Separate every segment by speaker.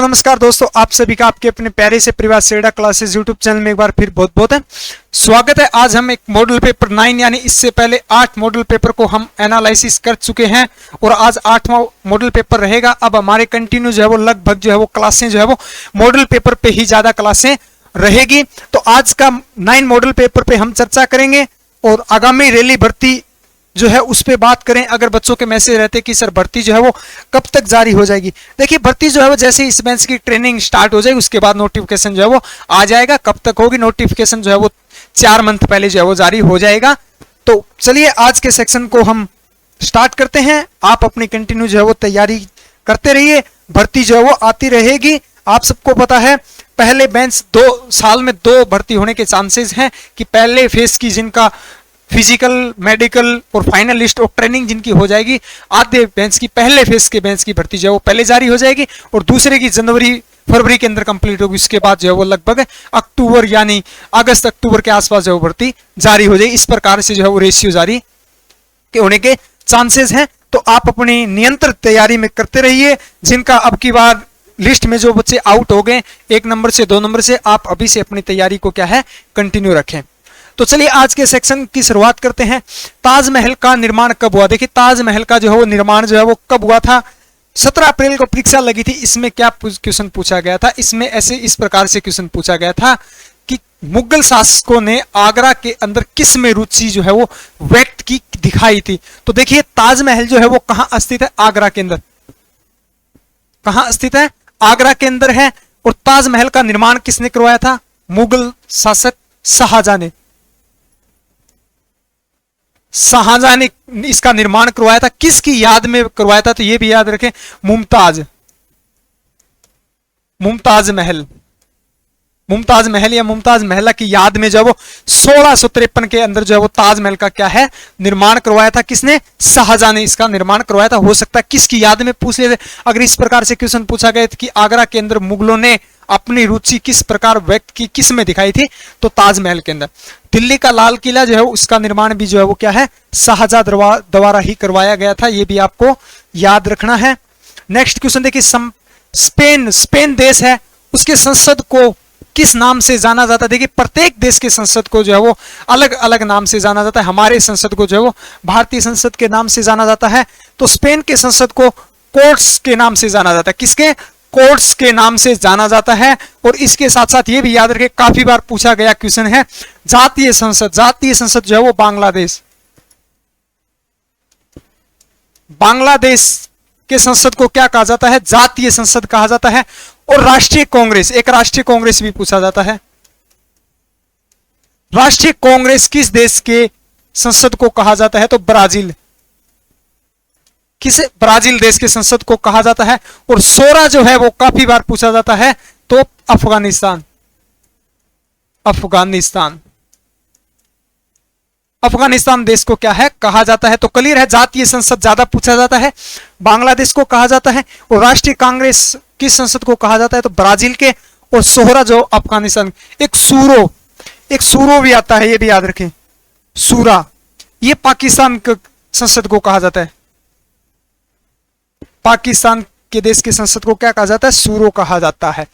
Speaker 1: नमस्कार दोस्तों, आप सभी का आपके अपने प्यारे से परिवार सेड़ा क्लासेस यूट्यूब चैनल में एक बार फिर बहुत बहुत है स्वागत है। आज हम एक मॉडल पेपर 9 यानी इससे पहले 8 मॉडल पेपर को हम एनालिसिस कर चुके हैं और आज 8वां मॉडल पेपर रहेगा। अब हमारे कंटिन्यू जो है वो लगभग जो है वो क्लासें जो है वो मॉडल पेपर पे ही ज्यादा क्लासें रहेगी। तो आज का 9 मॉडल पेपर पे हम चर्चा करेंगे और आगामी रैली भर्ती जो है उस पे बात करें। अगर बच्चों के मैसेज रहते कि सर भर्ती जो है वो कब तक जारी हो जाएगी, देखिए भर्ती जो है वो जैसे इस बेंच की ट्रेनिंग स्टार्ट हो जाएगी उसके बाद नोटिफिकेशन जो है वो आ जाएगा। कब तक होगी नोटिफिकेशन जो है वो 4 मंथ पहले जो है वो जारी हो जाएगा। तो चलिए आज के सेक्शन को हम स्टार्ट करते हैं। आप अपनी कंटिन्यू जो है वो तैयारी करते रहिए, भर्ती जो है वो आती रहेगी। आप सबको पता है पहले बेंच 2 साल में 2 भर्ती होने के चांसेस हैं कि पहले फेज की जिनका फिजिकल मेडिकल और फाइनल लिस्ट ऑफ ट्रेनिंग जिनकी हो जाएगी, आधे बेंच की पहले फेज के बेंच की भर्ती जो है वो पहले जारी हो जाएगी और दूसरे की जनवरी फरवरी के अंदर कंप्लीट होगी। उसके बाद जो है वो लगभग अक्टूबर यानी अगस्त अक्टूबर के आसपास जो है भर्ती जारी हो जाएगी। इस प्रकार से जो है वो रेशियो जारी के होने के चांसेस हैं। तो आप अपनी निरंतर तैयारी में करते रहिए। जिनका अब की बार लिस्ट में जो बच्चे आउट हो गए 1 नंबर से 2 नंबर से, आप अभी से अपनी तैयारी को क्या है कंटिन्यू रखें। तो चलिए आज के सेक्शन की शुरुआत करते हैं। ताजमहल का निर्माण कब हुआ? देखिए ताजमहल का जो है वो निर्माण जो है वो कब हुआ था? 17 अप्रैल को परीक्षा लगी थी। इसमें क्या क्वेश्चन पूछा गया था? इसमें ऐसे इस प्रकार से क्वेश्चन पूछा गया था कि मुगल शासकों ने आगरा के अंदर किस में रुचि जो है वो व्यक्त की दिखाई थी। तो देखिए ताजमहल जो है वो कहां स्थित है? आगरा के अंदर। कहां स्थित है? आगरा के अंदर है। और ताजमहल का निर्माण किसने करवाया था? मुगल शासक शाहजहां ने। शाहजहां ने इसका निर्माण करवाया था। किसकी याद में करवाया था? तो यह भी याद रखें, मुमताज महल या मुमताज महला की याद में जो वो 1653 के अंदर जो है वो ताजमहल का क्या है निर्माण करवाया था। किसने? शाहजहां ने इसका निर्माण करवाया था। हो सकता है किसकी याद में पूछ लेते। अगर इस प्रकार से क्वेश्चन पूछा गया कि आगरा के अंदर मुगलों ने अपनी रुचि किस प्रकार व्यक्त की, किस में दिखाई थी, तो ताजमहल के अंदर। दिल्ली का लाल किला जो है उसका निर्माण भी जो है वो क्या है शाहजहां द्वारा ही करवाया गया था। ये भी आपको याद रखना है। नेक्स्ट क्वेश्चन देखिए, स्पेन देश है, उसके संसद को किस नाम से जाना जाता है? देखिए प्रत्येक देश के संसद को जो है वो अलग अलग नाम से जाना जाता है। हमारे संसद को जो है वो भारतीय संसद के नाम से जाना जाता है। तो स्पेन के संसद को कोर्ट्स के नाम से जाना जाता है। किसके? कोर्ट्स के नाम से जाना जाता है। और इसके साथ साथ ये भी याद रखें, काफी बार पूछा गया क्वेश्चन है जातीय संसद। जातीय संसद जो है वो बांग्लादेश के संसद को क्या कहा जाता है? जातीय संसद कहा जाता है। और राष्ट्रीय कांग्रेस, एक राष्ट्रीय कांग्रेस भी पूछा जाता है। राष्ट्रीय कांग्रेस किस देश के संसद को कहा जाता है? तो ब्राजील। किस? ब्राजील देश के संसद को कहा जाता है। और सोरा जो है वो काफी बार पूछा जाता है, तो अफगानिस्तान देश को क्या है कहा जाता है। तो क्लियर है, जातीय संसद ज्यादा पूछा जाता है, बांग्लादेश को कहा जाता है। और राष्ट्रीय कांग्रेस किस संसद को कहा जाता है? तो ब्राजील के। और सोहरा जो अफगानिस्तान। एक सूरो भी आता है, ये भी याद रखें, सूरा। ये पाकिस्तान के संसद को कहा जाता है। पाकिस्तान के देश के संसद को क्या कहा जाता है? सूरो कहा जाता है।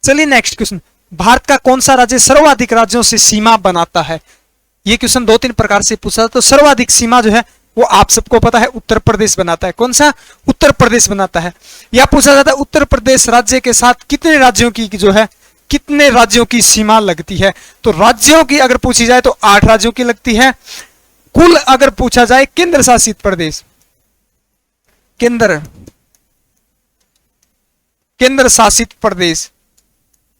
Speaker 1: चलिए नेक्स्ट क्वेश्चन, भारत का कौन सा राज्य सर्वाधिक राज्यों से सीमा बनाता है? ये क्वेश्चन 2-3 प्रकार से पूछा। तो सर्वाधिक सीमा जो है वो आप सबको पता है उत्तर प्रदेश बनाता है। कौन सा? उत्तर प्रदेश बनाता है। या पूछा जाता है उत्तर प्रदेश राज्य के साथ कितने राज्यों की जो है कितने राज्यों की सीमा लगती है? तो राज्यों की अगर पूछी जाए तो 8 राज्यों की लगती है। कुल अगर पूछा जाए केंद्र शासित प्रदेश, केंद्र शासित प्रदेश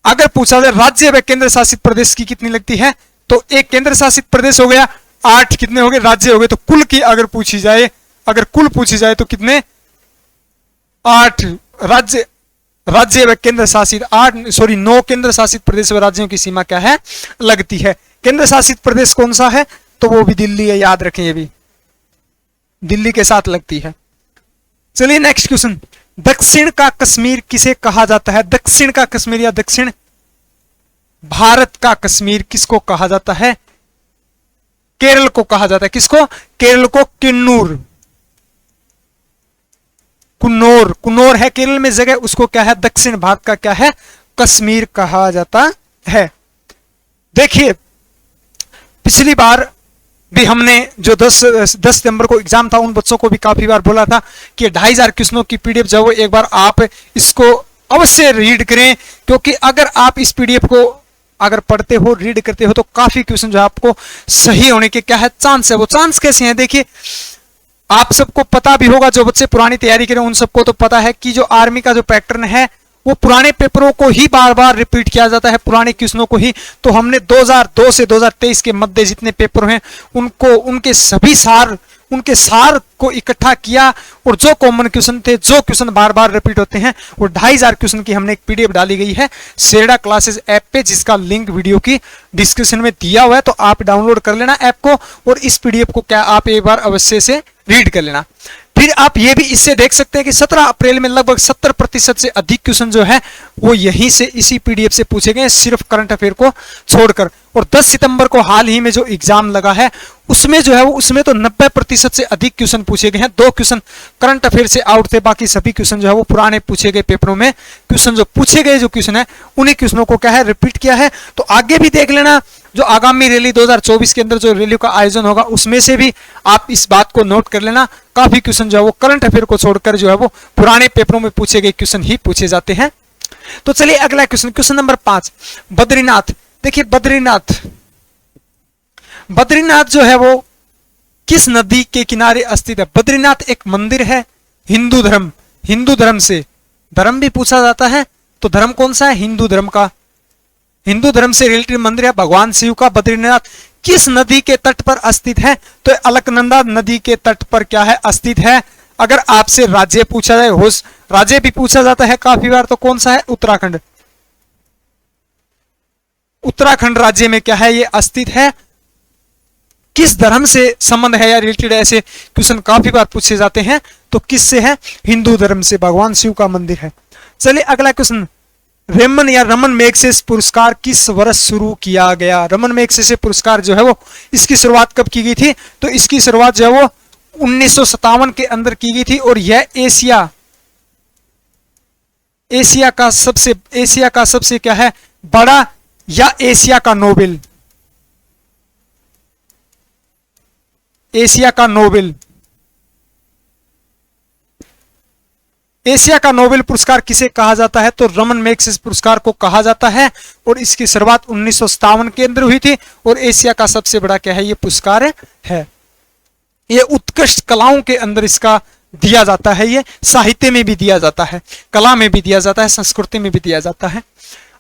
Speaker 1: अगर पूछा जाए राज्य व केंद्र शासित प्रदेश की कितनी लगती है, तो एक केंद्र शासित प्रदेश हो गया, 8 कितने हो गए? राज्य हो गए। तो कुल की अगर पूछी जाए तो कितने? 8 राज्य व केंद्र शासित 9 केंद्र शासित प्रदेश व राज्यों की सीमा क्या है लगती है। केंद्र शासित प्रदेश कौन सा है? तो वो भी दिल्ली है, याद रखें, ये भी दिल्ली के साथ लगती है। चलिए नेक्स्ट क्वेश्चन, दक्षिण का कश्मीर किसे कहा जाता है? दक्षिण का कश्मीर या दक्षिण भारत का कश्मीर किसको कहा जाता है? केरल को कहा जाता है। किसको? केरल को किन्नूर कुन्नौर, कुन्नौर है केरल में जगह, उसको क्या है, दक्षिण भारत का क्या है, कश्मीर कहा जाता है। देखिए पिछली बार भी हमने जो 10 सितंबर को एग्जाम था, उन बच्चों को भी काफी बार बोला था कि 2500 क्वेश्चनों की पीडीएफ जो एक बार आप इसको अवश्य रीड करें, क्योंकि अगर आप इस पीडीएफ को अगर पढ़ते हो, रीड करते हो, तो काफी क्वेश्चन जो आपको सही होने के क्या है, चांस है। वो चांस कैसे हैं, देखिए आप सबको पता भी होगा, जो बच्चे पुरानी तैयारी करें उन सबको तो पता है कि जो आर्मी का जो पैटर्न है वो पुराने पेपरों को ही बार बार रिपीट किया जाता है, पुराने क्वेश्चनों को ही। तो हमने 2002 से 2023 के मध्य जितने पेपर हैं उनको, उनके सार को इकट्ठा किया, और जो कॉमन क्वेश्चन थे, जो क्वेश्चन बार बार रिपीट होते हैं, वो 2500 क्वेश्चन की हमने एक पीडीएफ डाली गई है सेरडा क्लासेस ऐप पे, जिसका लिंक वीडियो की डिस्क्रिप्शन में दिया हुआ है। तो आप डाउनलोड कर लेना ऐप को, और इस पीडीएफ को क्या आप एक बार अवश्य से रीड कर लेना। फिर आप ये भी इससे देख सकते हैं कि 17 अप्रैल में लगभग 70% से अधिक क्वेश्चन जो है वो यहीं से, इसी पीडीएफ से पूछे गए, सिर्फ करंट अफेयर को छोड़कर। और 10 सितंबर को हाल ही में जो एग्जाम लगा है उसमें जो है वो, उसमें तो 90% से अधिक क्वेश्चन पूछे गए हैं। 2 क्वेश्चन करंट अफेयर से आउट थे, बाकी सभी क्वेश्चन जो है वो पुराने पूछे गए पेपरों में क्वेश्चन, जो पूछे गए जो क्वेश्चन है उन्हीं क्वेश्चनों को क्या है, रिपीट किया है। तो आगे भी देख लेना, जो आगामी रैली 2024 के अंदर जो रैली का आयोजन होगा उसमें से भी आप इस बात को नोट कर लेना, काफी क्वेश्चन जो है वो करंट अफेयर को छोड़कर जो है वो पुराने पेपरों में पूछे गए क्वेश्चन ही पूछे जाते हैं। तो चलिए अगला क्वेश्चन, क्वेश्चन नंबर 5, बद्रीनाथ। देखिए बद्रीनाथ जो है वो किस नदी के किनारे स्थित है? बद्रीनाथ एक मंदिर है, हिंदू धर्म से धर्म भी पूछा जाता है, तो धर्म कौन सा है? हिंदू धर्म का, हिंदू धर्म से रिलेटेड मंदिर है भगवान शिव का। बद्रीनाथ किस नदी के तट पर स्थित है? तो अलकनंदा नदी के तट पर क्या है, स्थित है। अगर आपसे राज्य पूछा जाए, राज्य भी पूछा जाता है काफी बार, तो कौन सा है? उत्तराखंड। उत्तराखंड राज्य में क्या है, ये स्थित है। किस धर्म से संबंध है या रिलेटेड, ऐसे क्वेश्चन काफी बार पूछे जाते हैं, तो किससे है? हिंदू धर्म से, भगवान शिव का मंदिर है। चलिए अगला क्वेश्चन, रमन मैग्सेसे पुरस्कार किस वर्ष शुरू किया गया? रमन मैग्सेसे पुरस्कार जो है वो, इसकी शुरुआत कब की गई थी? तो इसकी शुरुआत जो है वो 1957 के अंदर की गई थी, और यह एशिया का सबसे क्या है, बड़ा, या एशिया का नोबेल, एशिया का नोबेल पुरस्कार किसे कहा जाता है? तो रमन मैग्सेसे पुरस्कार को कहा जाता है, और इसकी शुरुआत 1957 के अंदर हुई थी, और एशिया का सबसे बड़ा क्या है, ये पुरस्कार है। ये उत्कृष्ट कलाओं के अंदर इसका दिया जाता है, ये साहित्य में भी दिया जाता है, कला में भी दिया जाता है, संस्कृति में भी दिया जाता है।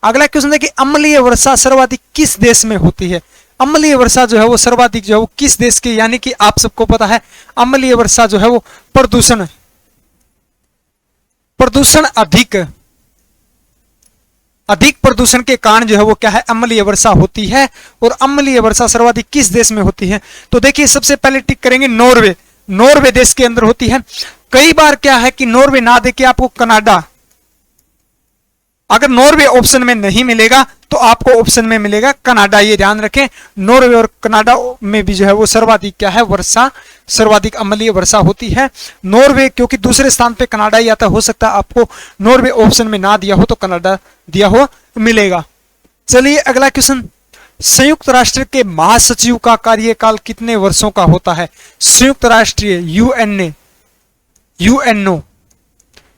Speaker 1: अगला क्वेश्चन है कि अम्लीय वर्षा सर्वाधिक किस देश में होती है? अम्लीय वर्षा जो है वो सर्वाधिक जो है वो किस देश की, यानी कि आप सबको पता है अम्लीय वर्षा जो है वो प्रदूषण अधिक प्रदूषण के कारण जो है वो क्या है, अम्लीय वर्षा होती है। और अम्लीय वर्षा सर्वाधिक किस देश में होती है? तो देखिए सबसे पहले टिक करेंगे नॉर्वे देश के अंदर होती है। कई बार क्या है कि नॉर्वे ना देके आपको कनाडा, अगर नॉर्वे ऑप्शन में नहीं मिलेगा तो आपको ऑप्शन में मिलेगा कनाडा, ये ध्यान रखें। नॉर्वे और कनाडा में भी जो है वो सर्वाधिक क्या है, सर्वाधिक अम्लीय वर्षा होती है। नॉर्वे क्योंकि दूसरे स्थान पे कनाडा ही आता, हो सकता है आपको नॉर्वे ऑप्शन में ना दिया हो तो कनाडा दिया हो मिलेगा। चलिए अगला क्वेश्चन, संयुक्त राष्ट्र के महासचिव का कार्यकाल कितने वर्षों का होता है? संयुक्त राष्ट्रीय यूएनओ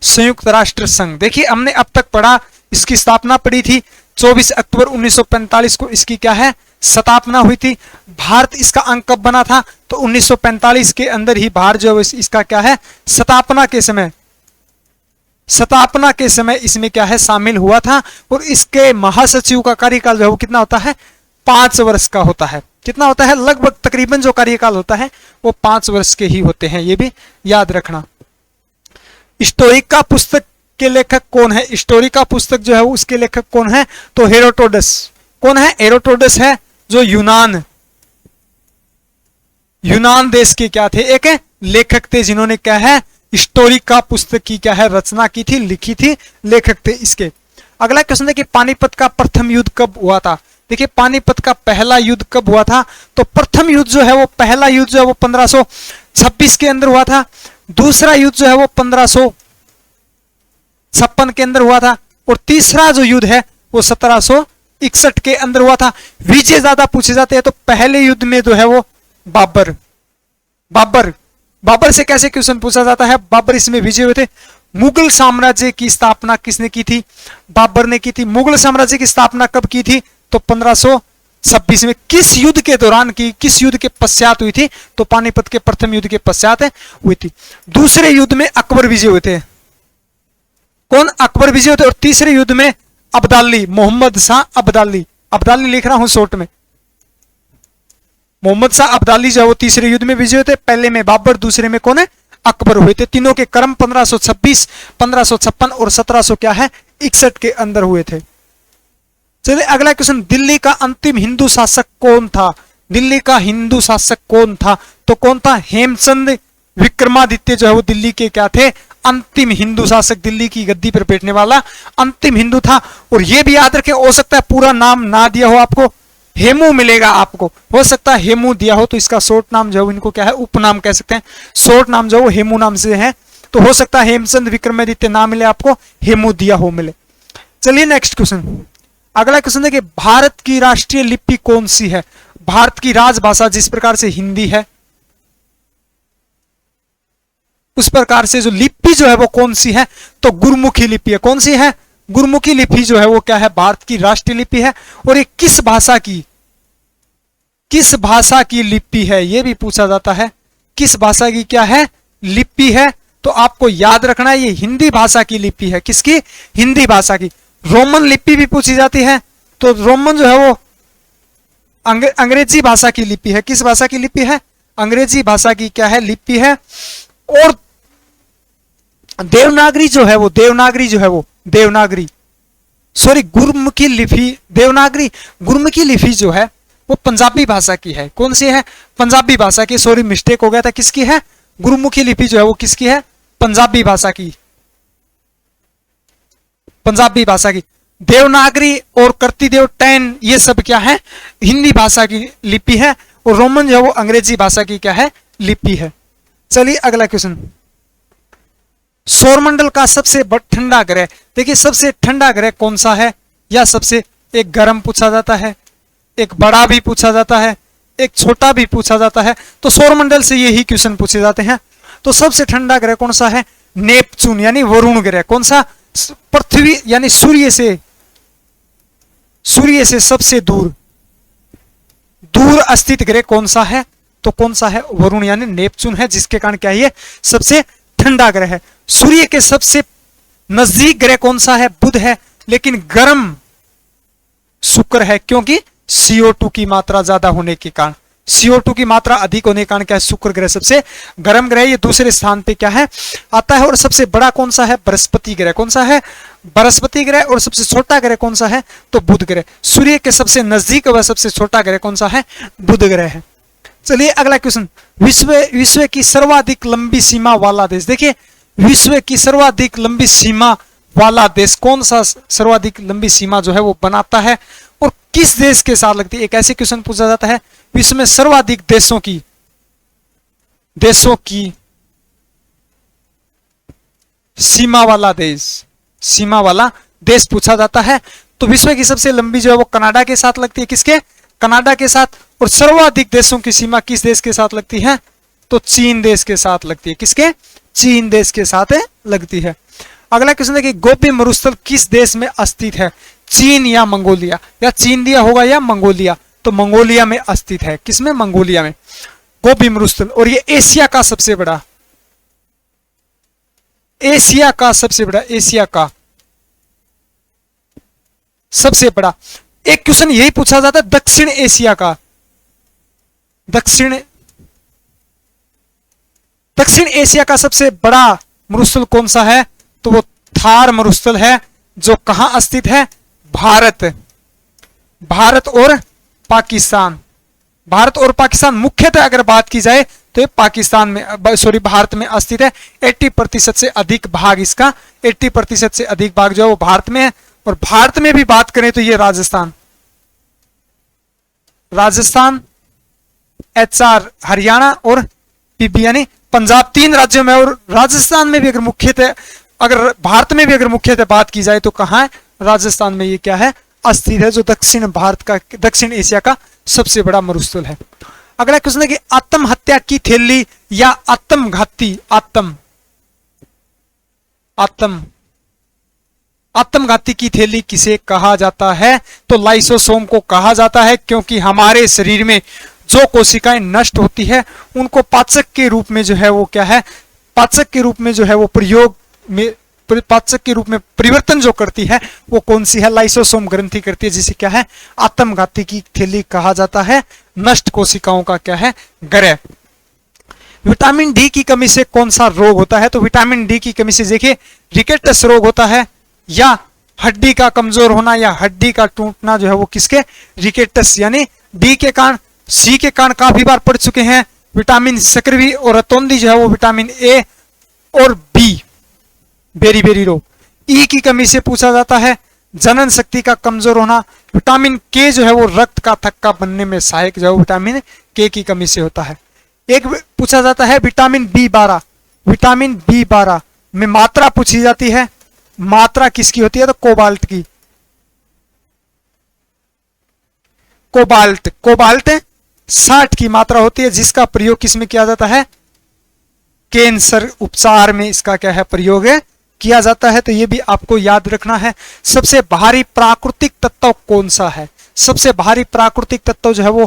Speaker 1: संयुक्त राष्ट्र संघ। देखिए हमने अब तक पढ़ा, इसकी स्थापना पड़ी थी 24 अक्टूबर 1945 को, इसकी क्या है, स्थापना हुई थी। भारत इसका अंग कब बना था? तो 1945 के अंदर ही भारत जो इसका क्या है, स्थापना के समय इसमें क्या है, शामिल हुआ था। और इसके महासचिव का कार्यकाल जो है वो कितना होता है, 5 वर्ष का होता है। कितना होता है? लगभग तकरीबन जो कार्यकाल होता है वो 5 वर्ष के ही होते हैं, ये भी याद रखना। स्टोइका पुस्तक के लेखक कौन है? स्टोइका पुस्तक जो है उसके लेखक कौन है? तो हेरोडोटस। कौन है? हेरोडोटस है, जो यूनान देश के क्या थे, एक लेखक थे, जिन्होंने क्या है, स्टोइका पुस्तक की क्या है, रचना की थी, लिखी थी, लेखक थे इसके। अगला क्वेश्चन है कि पानीपत का प्रथम युद्ध कब हुआ था? देखिए पानीपत का पहला युद्ध कब हुआ था? तो प्रथम युद्ध जो है वो, पहला युद्ध जो है वो 1526 के अंदर हुआ था। दूसरा युद्ध जो है वो 1500 1756 के अंदर हुआ था, और तीसरा जो युद्ध है वो 1761 के अंदर हुआ था। विजय ज्यादा पूछे जाते हैं तो पहले युद्ध में जो है वो बाबर से कैसे क्वेश्चन पूछा जाता है, बाबर इसमें विजय हुए थे। मुगल साम्राज्य की स्थापना किसने की थी, बाबर ने की थी। मुगल साम्राज्य की स्थापना कब की थी, तो 1526 में। किस युद्ध के दौरान की, किस युद्ध के पश्चात हुई थी, तो पानीपत के प्रथम युद्ध के पश्चात हुई थी। दूसरे युद्ध में अकबर विजय हुए थे। कौन, अकबर विजय हुए थे। और तीसरे युद्ध में अब्दाली, मोहम्मद शाह अब्दाली, अब्दाली लिख रहा हूं शॉर्ट में, मोहम्मद शाह अब्दाली जो है वो तीसरे युद्ध में विजय हुए थे। पहले में बाबर, दूसरे में कौन है, अकबर हुए थे। तीनों के क्रम 1526, 1556 और 1700 क्या है 61 के अंदर हुए थे। चलिए अगला क्वेश्चन, दिल्ली का अंतिम हिंदू शासक कौन था, दिल्ली का हिंदू शासक कौन था, तो कौन था, हेमचंद विक्रमादित्य जो है वो दिल्ली के क्या थे, अंतिम हिंदू शासक, दिल्ली की गद्दी पर बैठने वाला अंतिम हिंदू था। और यह भी याद रखें, हो सकता है पूरा नाम ना दिया हो आपको, हेमू मिलेगा आपको, हो सकता है हेमू दिया हो, तो इसका शॉर्ट नाम जो है इनको क्या है, उपनाम कह सकते हैं। शॉर्ट नाम जो है हेमू नाम से है, तो हो सकता है हेमचंद विक्रमादित्य ना मिले आपको, हेमू दिया हो मिले। चलिए नेक्स्ट क्वेश्चन, अगला क्वेश्चन देखिए, भारत की राष्ट्रीय लिपि कौन सी है, भारत की राजभाषा जिस प्रकार से हिंदी है उस प्रकार से जो लिपि जो है वो कौन सी है, तो गुरुमुखी लिपि है। कौन सी है, गुरुमुखी लिपि जो है वो क्या है, भारत की राष्ट्रीय लिपि है। और ये किस भाषा की लिपि है, ये भी पूछा जाता है, किस भाषा की क्या है, लिपि है। तो आपको याद रखना है ये हिंदी भाषा की लिपि है। किसकी, हिंदी भाषा की। रोमन लिपि भी पूछी जाती है, तो रोमन जो है वो अंग्रेजी भाषा की लिपि है। किस भाषा की लिपि है, अंग्रेजी भाषा की क्या है, लिपि है। और देवनागरी जो है वो देवनागरी सॉरी गुरुमुखी लिपि, गुरुमुखी लिपि जो है वो पंजाबी भाषा की है। कौन सी है, पंजाबी भाषा की। सॉरी मिस्टेक हो गया था, किसकी है, गुरुमुखी लिपि जो है वो किसकी है, पंजाबी भाषा की, पंजाबी भाषा की। देवनागरी और कर्तिदेव टैन ये सब क्या है, हिंदी भाषा की लिपि है। और रोमन जो है वो अंग्रेजी भाषा की क्या है, लिपि है। चलिए अगला क्वेश्चन, सौरमंडल का सबसे ठंडा ग्रह, देखिए सबसे ठंडा ग्रह कौन सा है, या सबसे, एक गर्म पूछा जाता है, एक बड़ा भी पूछा जाता है, एक छोटा भी पूछा जाता है। तो सौरमंडल से यही क्वेश्चन पूछे जाते हैं। तो सबसे ठंडा ग्रह कौन सा है, नेपच्यून यानी वरुण ग्रह। कौन सा, पृथ्वी यानी सूर्य से सबसे दूर स्थित ग्रह कौन सा है, तो कौन सा है, वरुण यानी नेपच्यून है, जिसके कारण क्या है सबसे ठंडा ग्रह है। सूर्य के सबसे नजदीक ग्रह कौन सा है, बुध है, लेकिन गर्म शुक्र है, क्योंकि CO2 की मात्रा ज्यादा होने के कारण, CO2 की मात्रा अधिक होने के कारण क्या है, शुक्र ग्रह सबसे गर्म ग्रह, ये दूसरे स्थान पे क्या है आता है। और सबसे बड़ा कौन सा है, बृहस्पति ग्रह। कौन सा है, बृहस्पति ग्रह। और सबसे छोटा ग्रह कौन सा है, तो बुध ग्रह। सूर्य के सबसे नजदीक व सबसे छोटा ग्रह कौन सा है, बुध ग्रह है। चलिए अगला क्वेश्चन, विश्व की सर्वाधिक लंबी सीमा वाला देश। देखिए विश्व की सर्वाधिक लंबी सीमा वाला देश कौन सा, सर्वाधिक लंबी सीमा जो है वो बनाता है और किस देश के साथ लगती है। एक ऐसे क्वेश्चन पूछा जाता है, विश्व में सर्वाधिक देशों की सीमा वाला देश पूछा जाता है। तो विश्व की सबसे लंबी जो है वो कनाडा के साथ लगती है। किसके, कनाडा के साथ। और सर्वाधिक देशों की सीमा किस देश के साथ लगती है, तो चीन देश के साथ लगती है। किसके, चीन देश के साथ लगती है। अगला क्वेश्चन देखिए, गोबी मरुस्थल किस देश में स्थित है, चीन या मंगोलिया, या चीन दिया होगा या मंगोलिया, तो मंगोलिया में स्थित है। किसमें, मंगोलिया में गोबी मरुस्थल। और ये एशिया का सबसे बड़ा एक क्वेश्चन यही पूछा जाता है, दक्षिण एशिया का, दक्षिण एशिया का सबसे बड़ा मरुस्थल कौन सा है, तो वो थार मरुस्थल है, जो कहां स्थित है, भारत और पाकिस्तान। भारत और पाकिस्तान मुख्यतः अगर बात की जाए तो ये पाकिस्तान में, भारत में स्थित है। 80% से अधिक भाग इसका, 80% से अधिक भाग जो है वो भारत में है। और भारत में भी बात करें तो ये राजस्थान, HR हरियाणा और PP यानी पंजाब, 3 राज्यों में। और राजस्थान में भी अगर मुख्यतः अगर भारत में भी अगर मुख्यतः बात की जाए तो कहाँ है, राजस्थान में ये क्या है, स्थित है, जो दक्षिण एशिया का सबसे बड़ा मरुस्थल है। अगला क्वेश्चन है कि आत्महत्या की थैली या आत्मघाती आत्मघाती की थैली किसे कहा जाता है? तो लाइसोसोम को कहा जाता है, क्योंकि हमारे शरीर में जो कोशिकाएं नष्ट होती है उनको पाचक के रूप में जो है वो क्या है, पाचक के रूप में जो है वो पाचक के रूप में परिवर्तन जो करती है वो कौन सी है, लाइसोसोम ग्रंथि करती है, जिसे क्या है, आत्मघाती की थैली कहा जाता है, नष्ट कोशिकाओं का क्या है, गृह। विटामिन डी की कमी से कौन सा रोग होता है? तो विटामिन डी की कमी से देखिए रिकेटस रोग होता है, या हड्डी का कमजोर होना या हड्डी का टूटना जो है वो किसके, रिकेटस यानी डी के कारण। सी के कारण काफी बार पढ़ चुके हैं, विटामिन सक्रिय और रतौंधी जो है वो विटामिन ए और बी, बेरी रोग। ई की कमी से पूछा जाता है जनन शक्ति का कमजोर होना। विटामिन के जो है वो रक्त का थक्का बनने में सहायक जो है विटामिन के की कमी से होता है। एक पूछा जाता है विटामिन बी12 में मात्रा पूछी जाती है, मात्रा किसकी होती है? तो कोबाल्ट की। कोबाल्ट 60 की मात्रा होती है, जिसका प्रयोग किसमें किया जाता है? कैंसर उपचार में इसका क्या है, प्रयोग है, किया जाता है। तो ये भी आपको याद रखना है। सबसे भारी प्राकृतिक तत्व कौन सा है? सबसे भारी प्राकृतिक तत्व जो है वो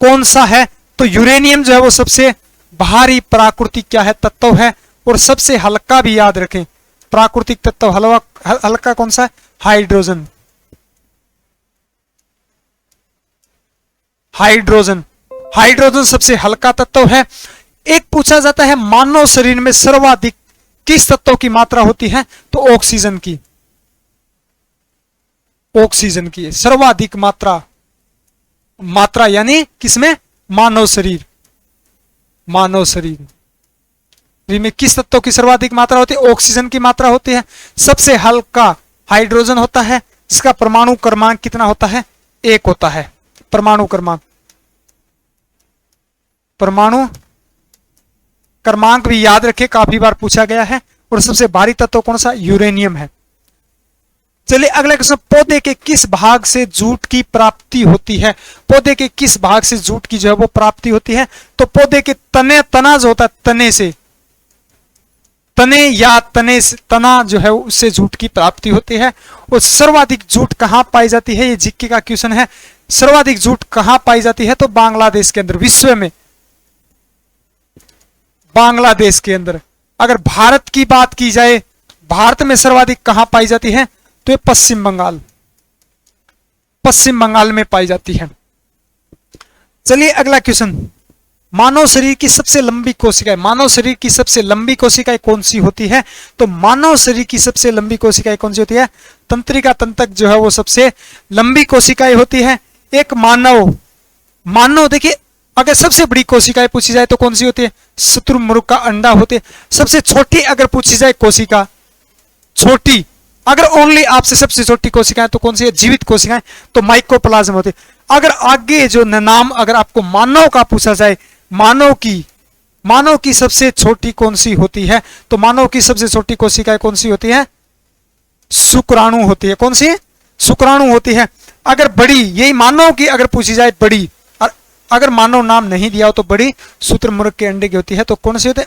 Speaker 1: कौन सा है? तो यूरेनियम जो है वो सबसे भारी प्राकृतिक क्या है, तत्व है। और सबसे हल्का भी याद रखें, प्राकृतिक तत्व हल्का कौन सा है? हाइड्रोजन। हाइड्रोजन सबसे हल्का तत्व है। एक पूछा जाता है मानव शरीर में सर्वाधिक किस तत्व की मात्रा होती है? तो ऑक्सीजन की सर्वाधिक मात्रा यानी किसमें? मानव शरीर में किस तत्व की सर्वाधिक मात्रा होती है? ऑक्सीजन की मात्रा होती है। सबसे हल्का हाइड्रोजन होता है, जिसका परमाणु क्रमांक कितना होता है? 1 होता है। परमाणु क्रमांक भी याद रखें, काफी बार पूछा गया है। और सबसे भारी तत्व कौन सा? यूरेनियम है। चलिए अगला क्वेश्चन, पौधे के किस भाग से जूट की प्राप्ति होती है? पौधे के किस भाग से जूट की जो है वो प्राप्ति होती है? तो पौधे के तना जो होता है, तना जो है उससे जूट की प्राप्ति होती है। और सर्वाधिक जूट कहां पाई जाती है? ये जीके का क्वेश्चन है। सर्वाधिक जूट कहां पाई जाती है? तो बांग्लादेश के अंदर, विश्व में बांग्लादेश के अंदर। अगर भारत की बात की जाए, भारत में सर्वाधिक कहां पाई जाती है? तो ये पश्चिम बंगाल में पाई जाती है। चलिए अगला क्वेश्चन, मानव शरीर की सबसे लंबी कोशिकाएं कौन सी होती है? तो मानव शरीर की सबसे लंबी कोशिकाएं कौन सी होती है? तंत्रिका तंत्रक जो है वो सबसे लंबी कोशिकाएं होती है। एक मानव देखिए, अगर सबसे बड़ी कोशिकाएं पूछी जाए तो कौन सी होती है? शुतुरमुर्ग का अंडा होती है। सबसे छोटी अगर पूछी जाए कोशिका, छोटी अगर ओनली आपसे सबसे छोटी कोशिकाएं तो कौन सी है? जीवित कोशिकाएं, तो माइकोप्लाज्म होती है। अगर आगे जो नाम अगर आपको मानव का पूछा जाए, मानव की सबसे छोटी कौन सी होती है? तो मानव की सबसे छोटी कोशिकाएं कौन सी होती है? शुक्राणु होती है। कौन सी? शुक्राणु होती है। अगर बड़ी, यही मानव की अगर पूछी जाए बड़ी, अगर मानव नाम नहीं दिया हो तो बड़ी शुतुरमुर्ग के अंडे की होती है। तो कौन सी होती है?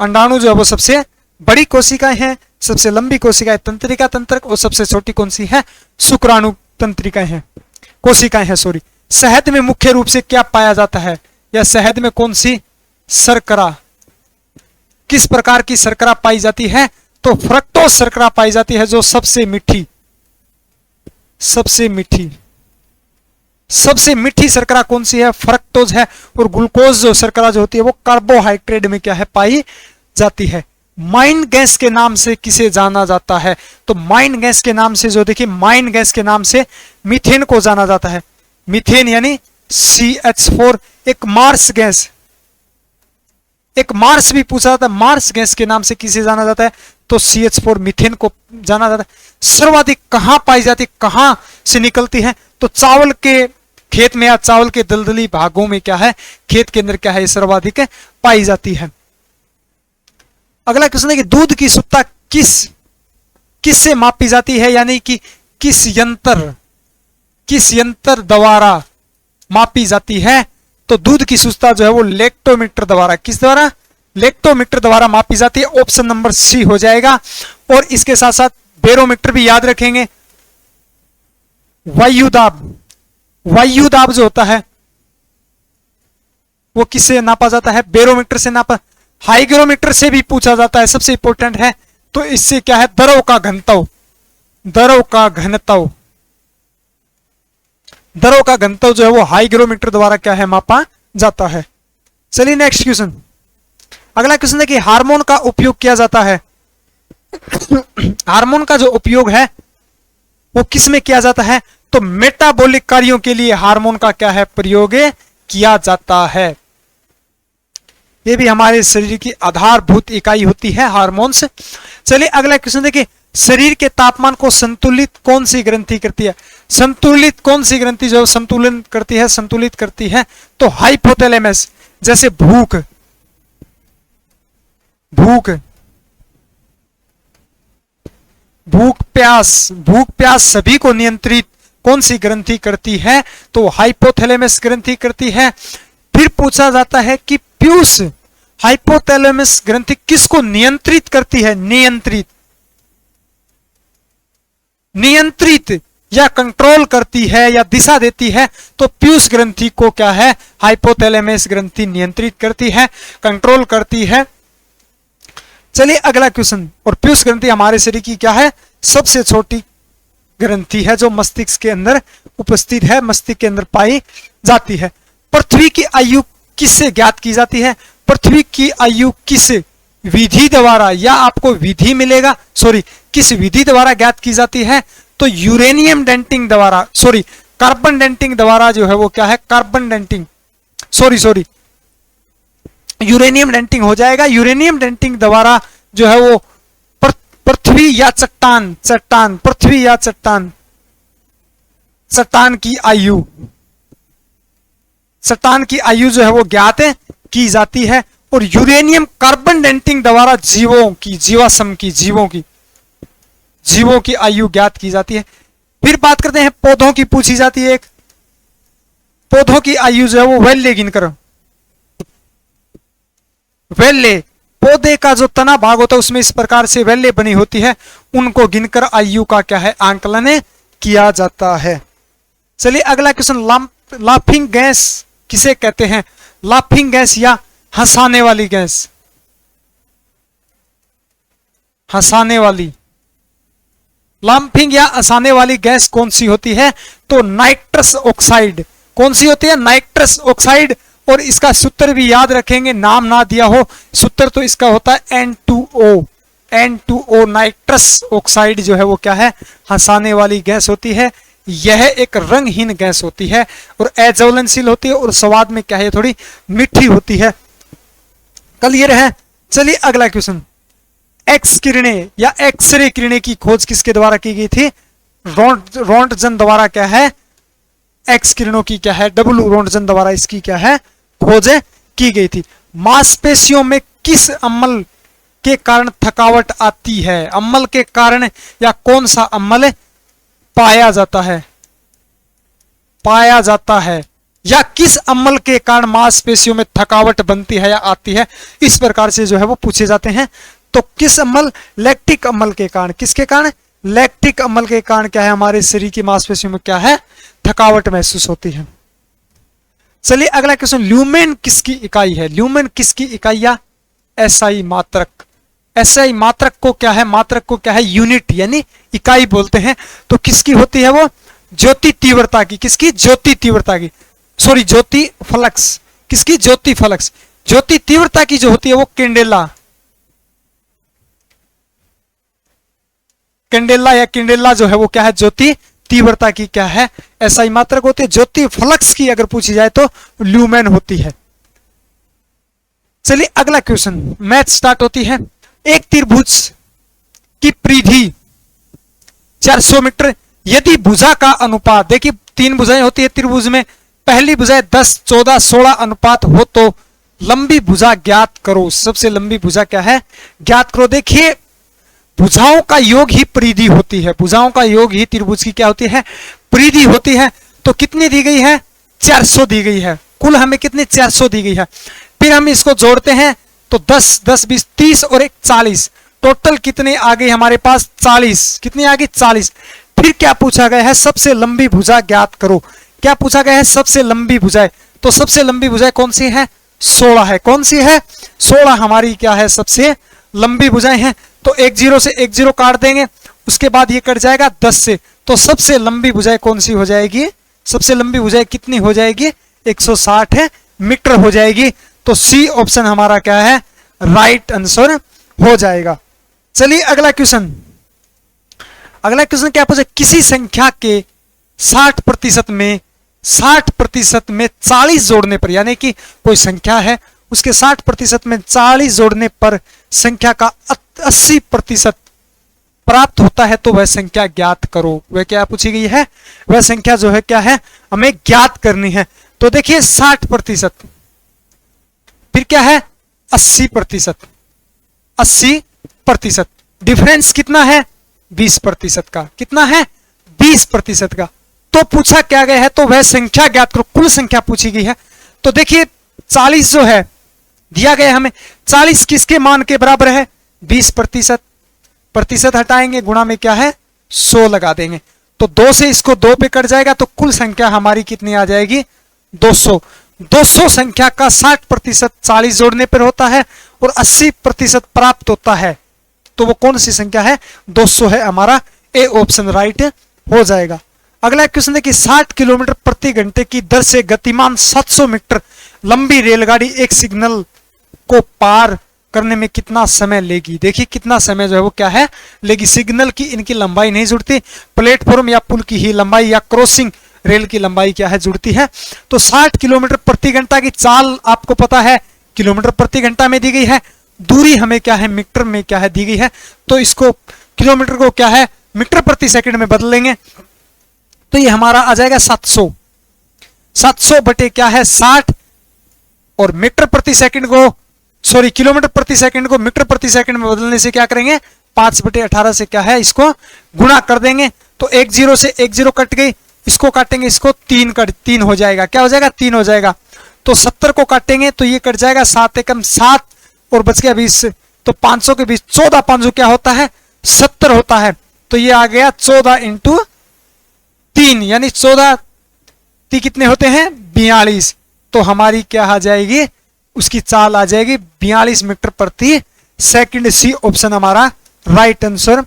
Speaker 1: अंडाणु जो है वो सबसे बड़ी कोशिकाएं हैं। सबसे लंबी कोशिकाएं तंत्रिका तंत्रक, और सबसे छोटी कौन सी है? शुक्राणु कोशिकाएं हैं। शहद में मुख्य रूप से क्या पाया जाता है? या शहद में कौन सी शर्करा, किस प्रकार की शर्करा पाई जाती है? तो फ्रक्टोज शर्करा पाई जाती है, जो सबसे मीठी शर्करा कौन सी है? फ्रक्टोज है। और ग्लूकोज जो शर्करा जो होती है वो कार्बोहाइड्रेट में क्या है? पाई जाती है। माइन गैस के नाम से किसे जाना जाता है? तो माइन गैस के नाम से माइन गैस के नाम से मीथेन को जाना जाता है। मीथेन यानी CH4। एक मार्स भी पूछा जाता है, मार्स गैस के नाम से किसे जाना जाता है? तो CH4 मीथेन को जाना जाता है। सर्वाधिक कहां पाई जाती है, कहां से निकलती है? तो चावल के खेत में या चावल के दलदली भागों में क्या है? खेत के अंदर क्या है? सर्वाधिक पाई जाती है। अगला क्वेश्चन है कि दूध की शुद्धता किससे मापी जाती है, यानी कि किस यंत्र द्वारा मापी जाती है। तो दूध की शुद्धता जो है वो लेक्टोमीटर द्वारा, किस द्वारा, लेक्टोमीटर द्वारा मापी जाती है। ऑप्शन नंबर सी हो जाएगा। और इसके साथ साथ बैरोमीटर भी याद रखेंगे। वायुदाब जो होता है वो किससे नापा जाता है, बैरोमीटर से नापा। हाइग्रोमीटर से भी पूछा जाता है, सबसे इंपॉर्टेंट है। तो इससे क्या है, द्रव का घनत्व जो है वो हाइग्रोमीटर द्वारा क्या है, मापा जाता है। चलिए नेक्स्ट क्वेश्चन। अगला क्वेश्चन है कि हार्मोन का उपयोग किया जाता है। हार्मोन का जो उपयोग है वो किस में किया जाता है, तो मेटाबॉलिक कार्यों के लिए हार्मोन का क्या है, प्रयोग किया जाता है। ये भी हमारे शरीर की आधारभूत इकाई होती है हार्मोन्स। चलिए अगला क्वेश्चन देखिए, शरीर के तापमान को संतुलित कौन सी ग्रंथि करती है। संतुलित कौन सी ग्रंथि जो संतुलन करती है, संतुलित करती है, तो हाइपोथैलेमस। जैसे भूख प्यास सभी को नियंत्रित कौन सी ग्रंथि करती है, तो हाइपोथैलेमस ग्रंथि करती है। फिर पूछा जाता है कि पीयूष, हाइपोथैलेमस ग्रंथि किसको नियंत्रित करती है, नियंत्रित या कंट्रोल करती है या दिशा देती है, तो पीयूष ग्रंथि को क्या है, हाइपोथैलेमस ग्रंथि नियंत्रित करती है, कंट्रोल करती है। चलिए अगला क्वेश्चन। और पीयूष ग्रंथि हमारे शरीर की क्या है, सबसे छोटी ग्रंथि है जो मस्तिष्क के अंदर उपस्थित है, मस्तिष्क के अंदर पाई जाती है। पृथ्वी की आयु किससे ज्ञात की जाती है, पृथ्वी की आयु किस विधि द्वारा, या आपको विधि मिलेगा, किस विधि द्वारा ज्ञात की जाती है, तो यूरेनियम डेंटिंग द्वारा, कार्बन डेंटिंग द्वारा जो है वो क्या है, कार्बन डेंटिंग, यूरेनियम डेंटिंग हो जाएगा। यूरेनियम डेंटिंग द्वारा जो है वो पृथ्वी या चट्टान की आयु जो है वो ज्ञात की जाती है। और यूरेनियम कार्बन डेंटिंग द्वारा जीवों की आयु ज्ञात की जाती है। फिर बात करते हैं पौधों की, पूछी जाती है एक, पौधों की आयु जो है वो वैल्य गिन करो। वैल्य, पौधे का जो तना भाग होता है उसमें इस प्रकार से वैल्य बनी होती है, उनको गिनकर आयु का क्या है, आंकलन किया जाता है। चलिए अगला क्वेश्चन, लाफिंग गैस किसे कहते हैं, लाफिंग गैस या हंसाने वाली गैस, लाफिंग या हंसाने वाली गैस कौन सी होती है, तो नाइट्रस ऑक्साइड। कौन सी होती है, नाइट्रस ऑक्साइड। और इसका सूत्र भी याद रखेंगे, नाम ना दिया हो सूत्र, तो इसका होता है N2O, नाइट्रस ऑक्साइड जो है वो क्या है, हंसाने वाली गैस होती है। यह एक रंगहीन गैस होती है और अज्वलनशील होती है और स्वाद में क्या है, थोड़ी मीठी होती है। क्लियर है। चलिए अगला क्वेश्चन, एक्स किरणें या एक्सरे किरणें की खोज किसके द्वारा की गई थी, रोंटगन द्वारा क्या है, एक्स किरणों की क्या है, डब्ल्यू रोंटगन द्वारा इसकी क्या है, खोज की गई थी। मांसपेशियों में किस अम्ल के कारण थकावट आती है, अम्ल के कारण या कौन सा अम्ल पाया जाता है या किस अम्ल के कारण मांसपेशियों में थकावट बनती है या आती है, इस प्रकार से जो है वो पूछे जाते हैं। तो किस अम्ल, लैक्टिक अम्ल के कारण, किसके कारण, लैक्टिक अम्ल के कारण क्या है, हमारे शरीर की मांसपेशियों में क्या है, थकावट महसूस होती है। चलिए अगला क्वेश्चन, ल्यूमेन किसकी इकाई है, ल्यूमेन किसकी इकाई या एसआई मात्रक, एसआई मात्रक को क्या है, मात्रक को क्या है, यूनिट यानी इकाई बोलते हैं। तो किसकी होती है वो, ज्योति तीव्रता की, किसकी, ज्योति तीव्रता की, ज्योति फ्लक्स, किसकी, ज्योति फ्लक्स। ज्योति तीव्रता की जो होती है वो कैंडेला या किंडेला जो है वो क्या है, ज्योति तीव्रता की क्या है, एसआई मात्रक होती है। ज्योति फ्लक्स की अगर पूछी जाए तो ल्यूमेन होती है। चलिए अगला क्वेश्चन, मैथ स्टार्ट होती है। एक त्रिभुज की परिधि 400 मीटर, यदि भुजा का अनुपात, देखिए 3 भुजाएं होती है त्रिभुज में, पहली भुजा 10, 14, 16 अनुपात हो तो लंबी भुजा ज्ञात करो। सबसे लंबी भुजा क्या है, ज्ञात करो। देखिए भुजाओं का योग ही परिधि होती है, भुजाओं का योग ही त्रिभुज की क्या होती है, परिधि होती है। तो कितनी दी गई है, 400 दी गई है, कुल हमें कितनी 400 दी गई है। फिर हम इसको जोड़ते हैं तो 10 10 20 30 और 1 40, टोटल कितने आ गई हमारे पास 40। कितनी आ गई 40। फिर क्या पूछा गया है, सबसे लंबी भुजा ज्ञात करो। क्या पूछा गया है, सबसे लंबी भुजाएं। तो सबसे लंबी भुजाएं कौन सी है, 16 है। कौन सी है, 16 हमारी क्या है, सबसे लंबी भुजाएं हैं। तो 1 0 से 1 0 काट देंगे, उसके बाद ये कट जाएगा 10 से। तो सबसे लंबी भुजाएं कौन सी हो जाएगी, सबसे लंबी भुजाएं कितनी हो जाएगी, 160 मीटर हो जाएगी। तो सी ऑप्शन हमारा क्या है, राइट आंसर हो जाएगा। चलिए अगला क्वेश्चन। अगला क्वेश्चन क्या पूछे, किसी संख्या के 60% में 60% में 40 जोड़ने पर, यानी कि कोई संख्या है उसके 60% में 40 जोड़ने पर संख्या का 80% प्राप्त होता है, तो वह संख्या ज्ञात करो। वह क्या पूछी गई है, वह संख्या जो है क्या है, हमें ज्ञात करनी है। तो देखिए 60%, फिर क्या है 80%, 80%, डिफरेंस कितना है 20% का। कितना है 20% का। तो पूछा क्या गया है, तो वह संख्या ज्ञात करो, कुल संख्या पूछी गई है। तो देखिए 40 जो है दिया गया हमें, 40 किसके मान के बराबर है, 20%। प्रतिशत हटाएंगे, गुणा में क्या है 100 लगा देंगे, तो 2 से इसको 2 पे कट जाएगा, तो कुल संख्या हमारी कितनी आ जाएगी 200। 200 संख्या का 60% 40 जोड़ने पर होता है और 80% प्राप्त होता है, तो वो कौन सी संख्या है, 200 है हमारा। ए ऑप्शन राइट हो जाएगा। अगला क्वेश्चन देखिए, 60 किलोमीटर प्रति घंटे की दर से गतिमान 700 मीटर लंबी रेलगाड़ी एक सिग्नल को पार करने में कितना समय लेगी। देखिए कितना समय जो है वो क्या है लेगी। सिग्नल की इनकी लंबाई नहीं जुड़ती, प्लेटफॉर्म या पुल की ही लंबाई या क्रॉसिंग रेल की लंबाई क्या है, जुड़ती है। तो 60 किलोमीटर प्रति घंटा की चाल आपको पता है किलोमीटर प्रति घंटा में दी गई है, दूरी हमें क्या है मीटर में क्या है दी गई है, तो इसको किलोमीटर को क्या है मीटर प्रति सेकंड में बदल लेंगे, तो ये हमारा आ जाएगा 700। 700 बटे क्या है 60, और मीटर प्रति सेकंड को सॉरी किलोमीटर प्रति सेकंड को मीटर प्रति सेकंड में बदलने से क्या करेंगे 5/18 से क्या है इसको गुणा कर देंगे। तो 1 0 से 1 0 कट गई, इसको काटेंगे, इसको 3 हो जाएगा, क्या हो जाएगा 3 हो जाएगा। तो 70 को काटेंगे तो ये कट जाएगा 7 एकम 7 और बच गया 20, तो 500 के 20 14 500 क्या होता है 70 होता है। तो ये आ गया 14 × 3 यानी 14 3 कितने होते हैं 42। तो हमारी क्या आ जाएगी उसकी चाल आ जाएगी 42 मीटर प्रति सेकंड। सी ऑप्शन हमारा राइट आंसर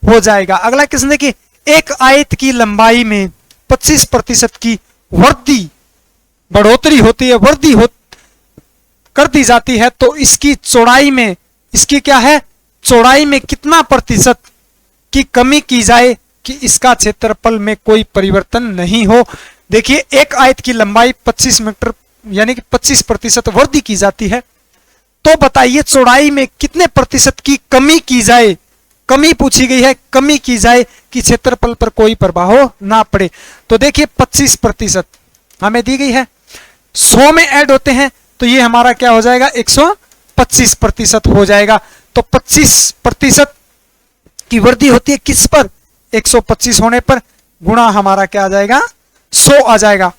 Speaker 1: हो जाएगा। अगला क्वेश्चन देखिए, एक आयत की लंबाई में 25% की बढ़ोतरी होती है, वृद्धि कर दी जाती है, तो इसकी चौड़ाई में इसकी क्या है चौड़ाई में कितना प्रतिशत की कमी की जाए कि इसका क्षेत्रफल में कोई परिवर्तन नहीं हो। देखिए एक आयत की लंबाई 25 मीटर यानी कि 25% वृद्धि की जाती है, तो बताइए चौड़ाई में कितने प्रतिशत की कमी की जाए। कमी पूछी गई है, कमी की जाए कि क्षेत्रफल पर कोई प्रभाव ना पड़े। तो देखिए 25% हमें दी गई है, 100 में ऐड होते हैं तो ये हमारा क्या हो जाएगा 125% हो जाएगा। तो 25% की वृद्धि होती है किस पर 125 होने पर, गुणा हमारा क्या आ जाएगा 100 आ जाएगा।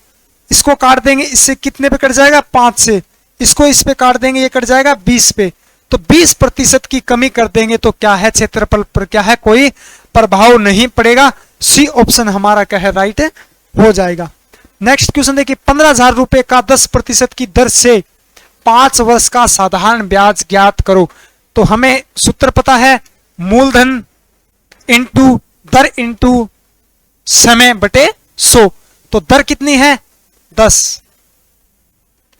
Speaker 1: इसको काट देंगे, इससे कितने पे कट जाएगा 5 से, इसको इस पे काट देंगे ये कट जाएगा 20 पे, तो 20% की कमी कर देंगे तो क्या है क्षेत्रफल पर क्या है कोई प्रभाव नहीं पड़ेगा। सी ऑप्शन हमारा क्या है राइट हो जाएगा। नेक्स्ट क्वेश्चन देखिए, 15,000 रुपए का 10% की दर से 5 वर्ष का साधारण ब्याज ज्ञात करो। तो हमें सूत्र पता है, मूलधन इंटू दर इंटू समय बटे 100। तो दर कितनी है 10,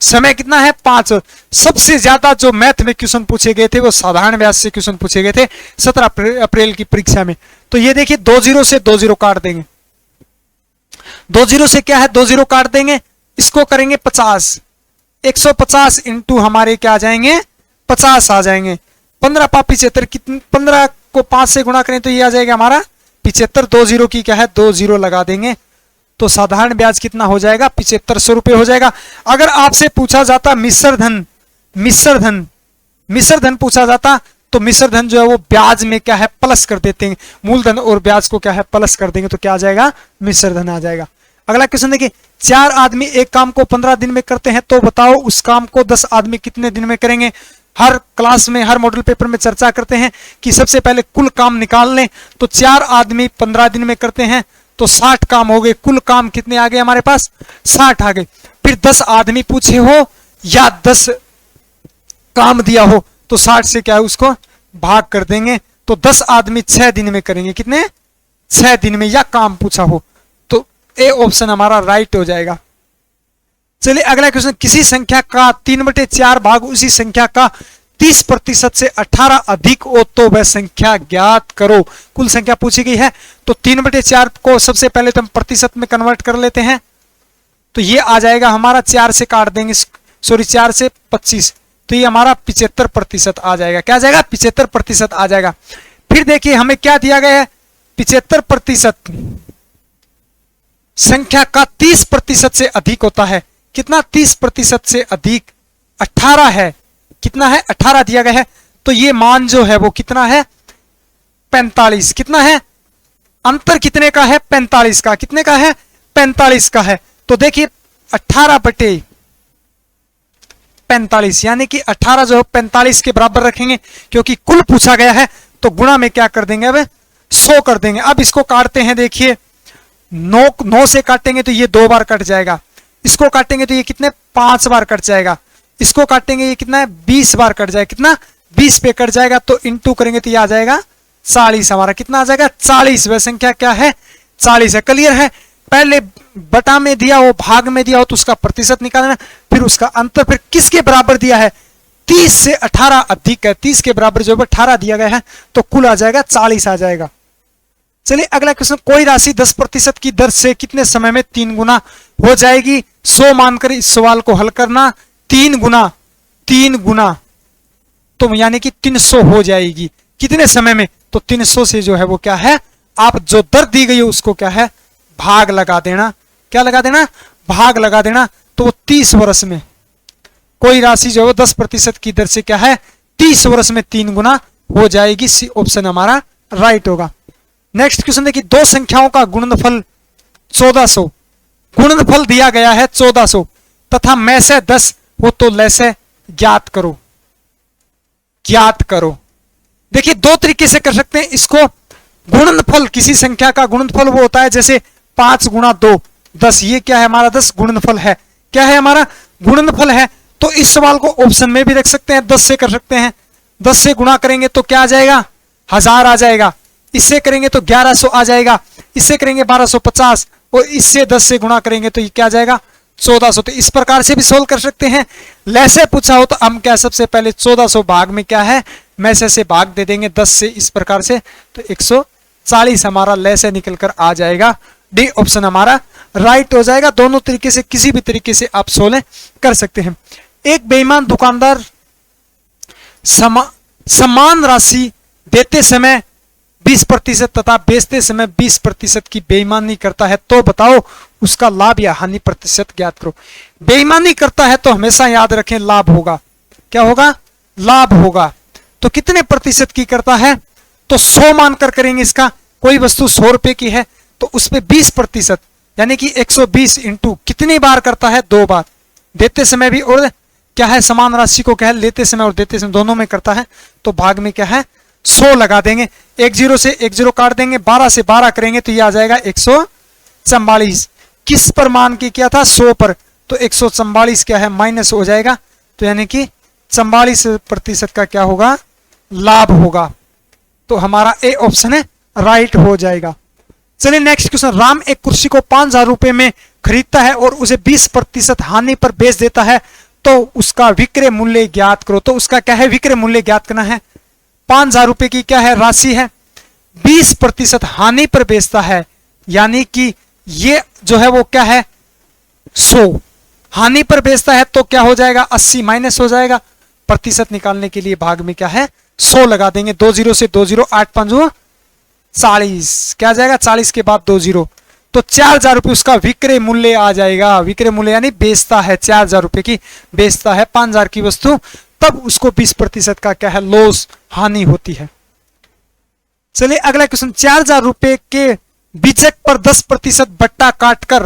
Speaker 1: समय कितना है 5। सबसे ज्यादा जो मैथ में क्वेश्चन पूछे गए थे वो साधारण ब्याज से क्वेश्चन पूछे गए थे 17 अप्रैल की परीक्षा में। तो ये देखिए 2 0 से 2 0 काट देंगे, 2 0 से क्या है 2 0 काट देंगे, इसको करेंगे 50, 150 इंटू हमारे क्या आ जाएंगे 50 आ जाएंगे। 15 5 75 कितने, 15 को 5 से गुणा करें तो ये आ जाएगा हमारा 75। 2 0 की क्या है 2 0 लगा देंगे, तो साधारण ब्याज कितना हो जाएगा 7500 रुपए हो जाएगा। अगर आपसे पूछा जाता मिश्र धन मिश्र धन, मिश्र धन पूछा जाता तो मिश्र धन जो है वो ब्याज में क्या है प्लस कर देते हैं, मूलधन और ब्याज को क्या है प्लस कर देंगे, तो क्या आ जाएगा मिश्र धन आ जाएगा। अगला क्वेश्चन देखिए, 4 आदमी एक काम को 15 दिन में करते हैं, तो बताओ उस काम को 10 आदमी कितने दिन में करेंगे। हर क्लास में, हर मॉडल पेपर में चर्चा करते हैं कि सबसे पहले कुल काम निकाल लें, तो 4 आदमी 15 दिन में करते हैं तो 60 काम हो गए, कुल काम कितने आ गए हमारे पास 60 आ गए। फिर 10 आदमी पूछे हो या 10 काम दिया हो तो 60 से क्या है उसको भाग कर देंगे, तो 10 आदमी 6 दिन में करेंगे, कितने 6 दिन में, या काम पूछा हो, तो ए ऑप्शन हमारा राइट हो जाएगा। चलिए अगला क्वेश्चन, किसी संख्या का 3/4 भाग उसी संख्या का 30% से 18 अधिक हो तो वह संख्या ज्ञात करो। कुल संख्या पूछी गई है, तो 3/4 को सबसे पहले तो हम प्रतिशत में कन्वर्ट कर लेते हैं, तो ये आ जाएगा हमारा 4 से काट देंगे, सॉरी 4 से 25, तो ये हमारा 75% आ जाएगा। क्या आ जाएगा 75% आ जाएगा। फिर देखिए हमें क्या दिया गया है, 75% संख्या का 30% से अधिक होता है, कितना 30% से अधिक 18 है, कितना है 18 दिया गया है, तो ये मान जो है वो कितना है 45, कितना है अंतर कितने का है 45 का, कितने का है 45 का है। तो देखिए 18/45 यानी कि 18 जो है 45 के बराबर रखेंगे, क्योंकि कुल पूछा गया है, तो गुणा में क्या कर देंगे अब 100 कर देंगे। अब इसको काटते हैं, देखिए 9 से काटेंगे तो ये 2 बार कट जाएगा, इसको काटेंगे तो ये कितने 5 बार कट जाएगा, इसको काटेंगे ये कितना है 20 बार कट जाएगा, कितना 20 पे कट जाएगा, तो इंटू करेंगे तो ये आ जाएगा 40, हमारा कितना आ जाएगा 40, वह संख्या क्या है 40 है। क्लियर है, पहले बटा में दिया हो, भाग में दिया हो तो उसका प्रतिशत निकालना, फिर उसका अंतर, फिर किसके बराबर दिया है 30 से 18 अधिक है, 30 के बराबर जो 18 दिया गया है, तो कुल आ जाएगा 40 आ जाएगा। चलिए अगला क्वेश्चन, कोई राशि 10% की दर से कितने समय में 3 गुना हो जाएगी। 100 मानकर इस सवाल को हल करना, 3 गुना तो यानी कि 300 हो जाएगी, कितने समय में, तो 300 से जो है वो क्या है, आप जो दर दी गई है उसको क्या है भाग लगा देना, क्या लगा देना भाग लगा देना, तो वो 30 वर्ष में कोई राशि जो है 10% की दर से क्या है 30 वर्ष में 3 गुना हो जाएगी, सी ऑप्शन हमारा राइट होगा। नेक्स्ट क्वेश्चन देखिए, 2 संख्याओं का गुणनफल 1400, गुणनफल दिया गया है 1400 तथा में से 10 हो तो ले से ज्ञात करो, ज्ञात करो। देखिए 2 तरीके से कर सकते हैं इसको, गुणनफल किसी संख्या का गुणनफल वो होता है जैसे 5 गुणा 2 10, ये क्या है हमारा 10 गुणनफल है, क्या है हमारा गुणनफल है। तो इस सवाल को ऑप्शन में भी रख सकते हैं, 10 से कर सकते हैं, 10 से गुणा करेंगे तो क्या आ जाएगा 1000 आ जाएगा, इससे करेंगे तो 1100 आ जाएगा, इससे करेंगे 1250 और इससे 10 से गुणा करेंगे तो ये क्या आ जाएगा 1400। तो इस प्रकार से भी सोल्व कर सकते हैं। लैसे पूछा हो तो हम क्या सबसे पहले 1400 भाग में क्या है मैसे से भाग दे देंगे 10 से, इस प्रकार से, तो 140 हमारा लैसे निकल कर आ जाएगा, डी ऑप्शन हमारा राइट हो जाएगा। दोनों तरीके से किसी भी तरीके से आप सोल्व कर सकते हैं। एक बेईमान दुकानदार समान राशि देते समय 20% तथा बेचते समय 20% की बेईमानी करता है, तो बताओ उसका लाभ या हानि प्रतिशत ज्ञात करो। बेईमानी करता है तो हमेशा याद रखें लाभ होगा, क्या होगा लाभ होगा। तो कितने प्रतिशत की करता है, तो 100 मानकर करेंगे इसका, कोई वस्तु 100 रुपए की है तो उस पे 20% यानी कि 120 इंटू कितनी बार करता है 2 बार, देते समय भी और क्या है समान राशि को क्या है लेते समय और देते समय दोनों में करता है, तो भाग में क्या है 100 लगा देंगे, 1 0 से 1 0 काट देंगे, 12 से 12 करेंगे तो ये आ जाएगा 144। किस पर मान के किया था 100 पर, तो 144 क्या है माइनस हो जाएगा, तो यानी कि 44% का क्या होगा लाभ होगा, तो हमारा ए ऑप्शन है राइट हो जाएगा। चलिए नेक्स्ट क्वेश्चन, राम एक कुर्सी को 5000 रुपए में खरीदता है और उसे 20% हानि पर बेच देता है, तो उसका विक्रय मूल्य ज्ञात करो। तो उसका क्या है विक्रय मूल्य ज्ञात करना है। 5000 रुपए की क्या है राशि है, 20% हानि पर बेचता है, यानी कि ये जो है वो क्या है 100, हानि पर बेचता है तो क्या हो जाएगा 80 माइनस हो जाएगा, प्रतिशत निकालने के लिए भाग में क्या है 100 लगा देंगे, 2 0 से 2 0 8 5 40, क्या आ जाएगा 40 के बाद 2 0, तो 4000 रुपये उसका विक्रय मूल्य आ जाएगा। विक्रय मूल्य यानी बेचता है 4000 रुपए की बेचता है 5000 की वस्तु तब उसको 20% का क्या है, लॉस, हानि होती है। चलिए अगला क्वेश्चन, 4000 रुपए के बीजक पर 10% बट्टा काटकर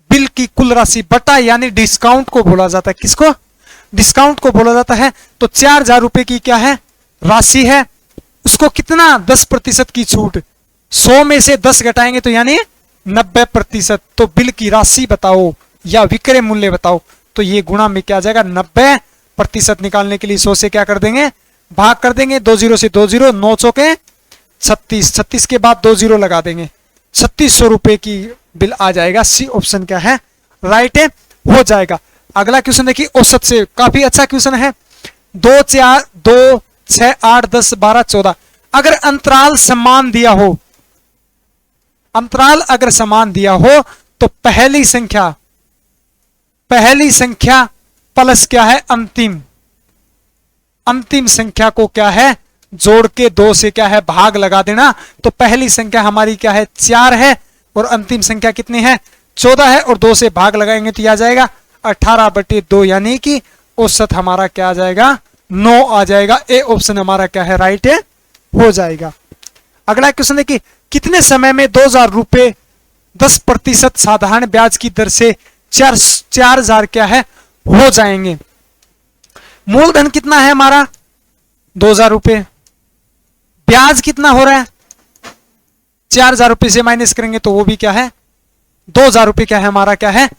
Speaker 1: बिल की कुल राशि, बट्टा यानी डिस्काउंट को बोला जाता है, किसको, डिस्काउंट को बोला जाता है। तो 4000 रुपए की क्या है, राशि है, उसको कितना 10% की छूट, 100 में से 10 घटाएंगे तो यानी 90%। तो बिल की राशि बताओ या विक्रय मूल्य बताओ, तो ये गुणा में क्या आ जाएगा, 90%। निकालने के लिए 100 से क्या कर देंगे, भाग कर देंगे, 2 0 से 2 0, 9 चौके 36, 36 के बाद 2 0 लगा देंगे, 3600 रुपए की बिल आ जाएगा। सी ऑप्शन क्या है, राइट है, हो जाएगा। अगला क्वेश्चन देखिए, औसत से काफी अच्छा क्वेश्चन है। 2 4 2 6 8 10 12 14, अगर अंतराल समान दिया हो, अंतराल अगर समान दिया हो तो पहली संख्या प्लस क्या है, अंतिम संख्या को क्या है, जोड़ के 2 से क्या है, भाग लगा देना। तो पहली संख्या हमारी क्या है, 4 है, और अंतिम संख्या कितनी है, 14 है, और 2 से भाग लगाएंगे तो आ जाएगा 18/2, यानी कि औसत हमारा क्या आ जाएगा, 9 आ जाएगा। ए ऑप्शन हमारा क्या है, राइट है, हो जाएगा। अगला क्वेश्चन देखिए, कितने समय में 2000 रुपए 10% साधारण ब्याज की दर से 4000 क्या है, हो जाएंगे। मूलधन कितना है हमारा, 2000 रुपए, ब्याज कितना हो रहा है, 4000 रुपए से माइनस करेंगे तो वो भी क्या है, 2000 रुपए क्या है हमारा, क्या है,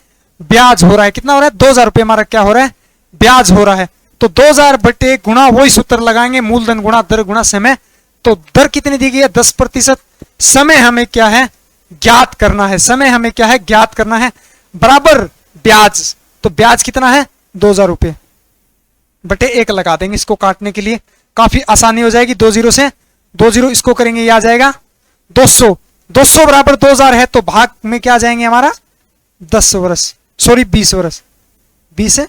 Speaker 1: ब्याज हो रहा है। कितना हो रहा है, 2000 रुपए हमारा क्या हो रहा है, ब्याज हो रहा है। तो 2000 बटे गुणा, वही सूत्र लगाएंगे, मूलधन गुणा दर गुणा समय। तो दर कितनी दी गई है, 10%। समय हमें क्या है, ज्ञात करना है, समय हमें क्या है, ज्ञात करना है, बराबर ब्याज। तो ब्याज कितना है, 2000 रुपए बटे 1 लगा देंगे, इसको काटने के लिए काफी आसानी हो जाएगी। 2 0 से 2 0 इसको करेंगे, ये आ जाएगा 200, 200 बराबर 2000 है, तो भाग में क्या आ जाएंगे हमारा, 10 वर्ष, सॉरी 20 वर्ष, 20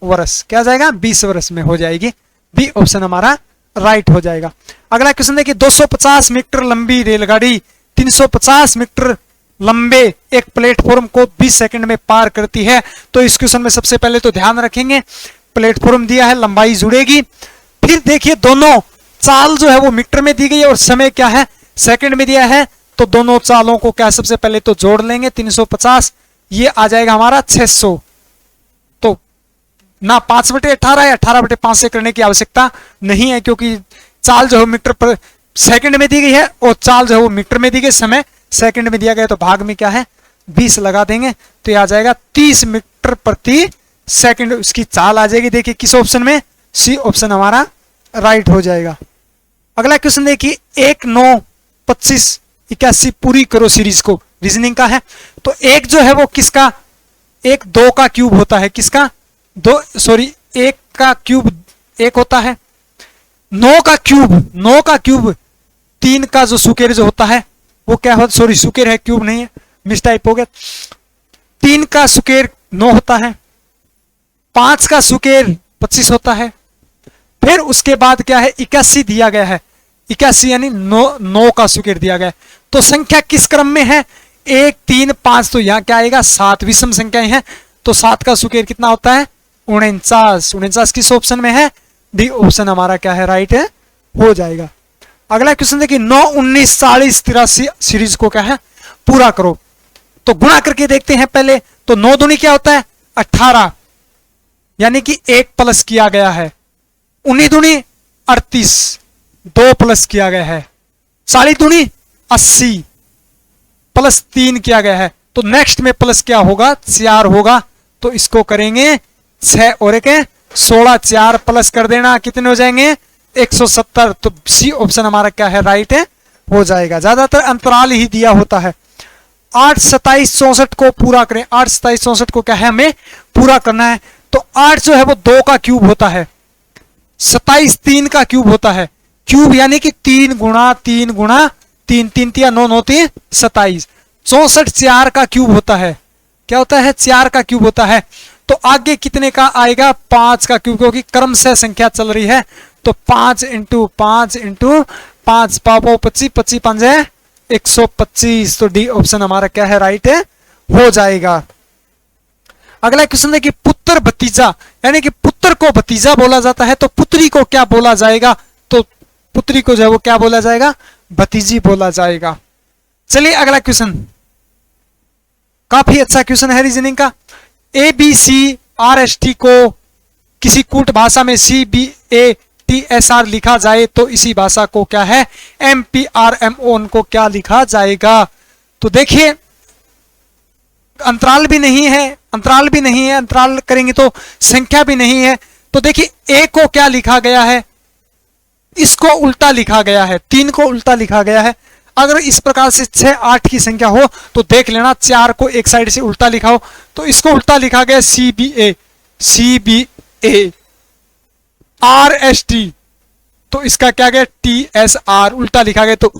Speaker 1: वर्ष क्या आ जाएगा, 20 वर्ष में हो जाएगी। बी ऑप्शन हमारा राइट हो जाएगा। अगला क्वेश्चन देखिए, 250 मीटर लंबी रेलगाड़ी 350 मीटर लंबे एक प्लेटफॉर्म को 20 सेकंड में पार करती है। तो इस क्वेश्चन में सबसे पहले तो ध्यान रखेंगे, प्लेटफॉर्म दिया है, लंबाई जुड़ेगी। फिर देखिए दोनों चाल जो है वो मीटर में दी गई है और समय क्या है, सेकंड में दिया है। तो दोनों चालों को क्या सबसे पहले तो जोड़ लेंगे, 350, ये आ जाएगा हमारा 600। तो ना 5/18 है, 18/5 से करने की आवश्यकता नहीं है, क्योंकि चाल जो है मीटर पर सेकंड में दी गई है और चाल जो है वो मीटर में दी गई, समय सेकंड में दिया गया। तो भाग में क्या है, 20 लगा देंगे, तो ये आ जाएगा 30 मीटर प्रति सेकंड उसकी चाल आ जाएगी। देखिए किस ऑप्शन में, सी ऑप्शन हमारा राइट हो जाएगा। अगला क्वेश्चन देखिए, 1 9 25 81 पूरी करो सीरीज को, रीजनिंग का है। तो एक जो है वो किसका, 1 2 का क्यूब होता है, किसका, 2 सॉरी 1 का क्यूब 1 होता है, 9 का क्यूब 3 का जो सुकेर जो होता है वो क्या होता, सॉरी सुकेर है, क्यूब नहीं है, मिस टाइप हो गया। 3 का सुकेर 9 होता है, 5 का सुकेर 25 होता है। फिर उसके बाद क्या है, 81 दिया गया है, 81 यानी 9 का सुकेर दिया गया है। तो संख्या किस क्रम में है, 1 3 5, तो यहां क्या आएगा, 7 विषम संख्याएं हैं। तो 7 का सुकेर कितना होता है, 49 किस ऑप्शन में है, डी ऑप्शन हमारा क्या है, राइट है, हो जाएगा। अगला क्वेश्चन देखिए, 9 19 40 83 सीरीज को क्या है, पूरा करो। तो गुणा करके देखते हैं पहले। तो 9 दूनी क्या होता है, 18, यानी कि 1 प्लस किया गया है। 19 दूनी 38, 2 प्लस किया गया है। 40 दूनी 80 प्लस 3 किया गया है। तो नेक्स्ट में प्लस क्या होगा, 4 होगा। तो इसको करेंगे 6 और 1 16, 4 प्लस कर देना, कितने हो जाएंगे, 170। तो सी ऑप्शन हमारा क्या है, राइट है, हो जाएगा। ज्यादातर अंतराल ही दिया होता है। 8 27 64 को पूरा करें, 8 27 64 को क्या है, हमें पूरा करना है। तो 8 जो है वो 2 का क्यूब होता है, 27 3 का क्यूब होता है। क्यूब यानी कि 3 गुणा 3 गुणा 3, 3 3 9 9 3 27। 64 4 का क्यूब होता है, क्या होता है, 4 का क्यूब होता है। तो आगे कितने का आएगा, 5 का क्यूब, क्योंकि क्रम से संख्या चल रही है। तो 5 × 5 × 5 5 25 25 5 है 125। तो डी ऑप्शन हमारा क्या है, राइट है, हो जाएगा। अगला क्वेश्चन देखिए, पुत्र भतीजा, यानी कि पुत्र को भतीजा बोला जाता है तो पुत्री को क्या बोला जाएगा? तो पुत्री को जो है वो क्या बोला जाएगा? भतीजी बोला जाएगा। चलिए अगला क्वेश्चन, काफी अच्छा क्वेश्चन है रीजनिंग का। ABCRST को किसी कूट भाषा में CBATSR लिखा जाए तो इसी भाषा को क्या है? MPRMON को क्या लिखा जाएगा? तो देखिए अंतराल भी नहीं है, अंतराल भी नहीं है, अंतराल करेंगे तो संख्या भी नहीं है। तो देखिए A को क्या लिखा गया है? इसको उल्टा लिखा गया है, 3 को उल्टा लिखा गया है। अगर इस प्रकार से 6, 8 की संख्या हो तो देख लेना 4 को एक साइड से उल्टा लिखा हो, तो इसको उल्टा लिखा गया CBA RST, तो इसका क्या गया? TSR उल्टा लिखा गया। तो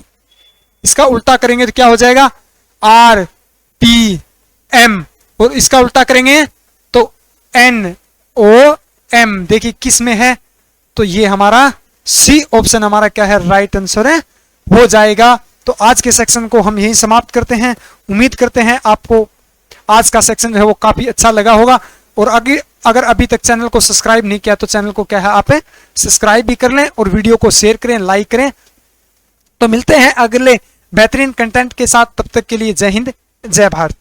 Speaker 1: इसका उल्टा करेंगे तो क्या हो जाएगा? RPM, और इसका उल्टा करेंगे तो NOM। देखिए किस में है? तो ये हमारा सी ऑप्शन हमारा क्या है? राइट आंसर है, हो जाएगा। तो आज के सेक्शन को हम यहीं समाप्त करते हैं। उम्मीद करते हैं आपको आज का सेक्शन जो है वो काफी अच्छा लगा होगा। और अगर अभी तक चैनल को सब्सक्राइब नहीं किया तो चैनल को क्या है, आप सब्सक्राइब भी कर लें और वीडियो को शेयर करें, लाइक करें। तो मिलते हैं अगले बेहतरीन कंटेंट के साथ, तब तक के लिए जय हिंद, जय भारत।